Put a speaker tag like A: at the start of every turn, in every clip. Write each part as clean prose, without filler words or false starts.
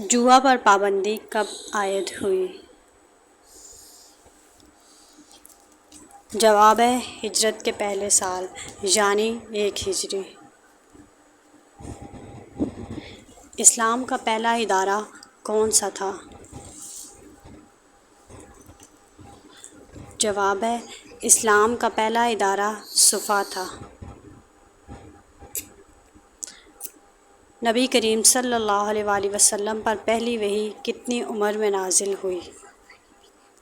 A: جوا پر پابندی کب عائد ہوئی؟ جواب ہے ہجرت کے پہلے سال یعنی 1 ہجری۔ اسلام کا پہلا ادارہ کون سا تھا؟ جواب ہے اسلام کا پہلا ادارہ صفا تھا۔ نبی کریم صلی اللہ علیہ وآلہ وسلم پر پہلی وحی کتنی عمر میں نازل ہوئی؟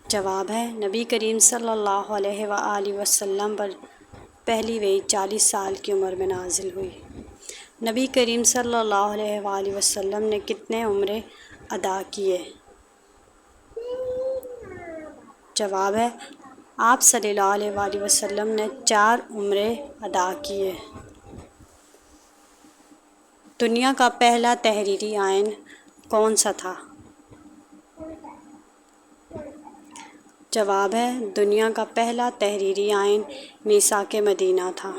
A: جواب ہے نبی کریم صلی اللہ علیہ وآلہ وسلم پر پہلی وحی 40 سال کی عمر میں نازل ہوئی۔ نبی کریم صلی اللہ علیہ وآلہ وسلم نے کتنے عمرے ادا کیے؟ جواب ہے آپ صلی اللہ علیہ وآلہ وسلم نے 4 عمرے ادا کیے۔ دنیا کا پہلا تحریری آئین کون سا تھا؟ جواب ہے دنیا کا پہلا تحریری آئین میثاق مدینہ تھا۔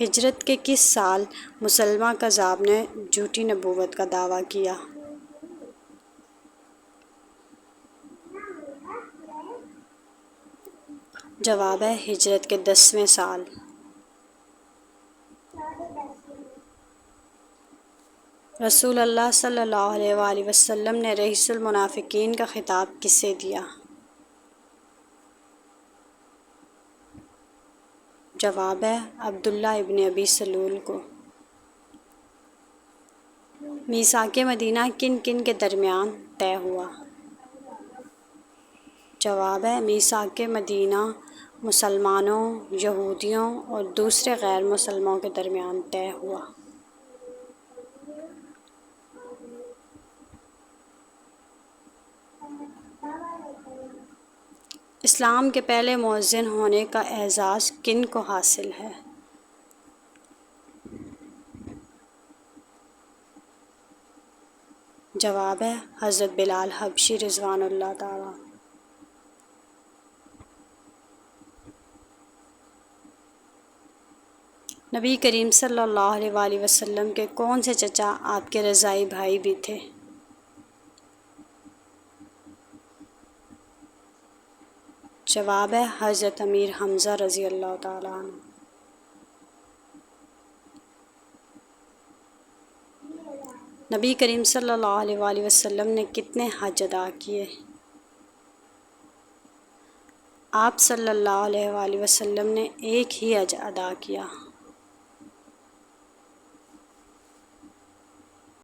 A: ہجرت کے کس سال مسیلمہ کذاب نے جھوٹی نبوت کا دعویٰ کیا؟ جواب ہے ہجرت کے 10ویں سال۔ رسول اللہ صلی اللہ علیہ وآلہ وسلم نے رئیس المنافقین کا خطاب کسے دیا؟ جواب ہے عبداللہ ابن ابی سلول کو۔ میثاق مدینہ کن کن کے درمیان طے ہوا؟ جواب ہے میثاق مدینہ مسلمانوں، یہودیوں اور دوسرے غیر مسلموں کے درمیان طے ہوا۔ اسلام کے پہلے مؤذن ہونے کا اعزاز کن کو حاصل ہے؟ جواب ہے حضرت بلال حبشی رضوان اللہ تعالیٰ۔ نبی کریم صلی اللہ علیہ وآلہ وسلم کے کون سے چچا آپ کے رضاعی بھائی بھی تھے؟ جواب ہے حضرت امیر حمزہ رضی اللہ تعالیٰ عنہ۔ نبی کریم صلی اللہ علیہ وآلہ وسلم نے کتنے حج ادا کیے؟ آپ صلی اللہ علیہ وآلہ وسلم نے 1 ہی حج ادا کیا۔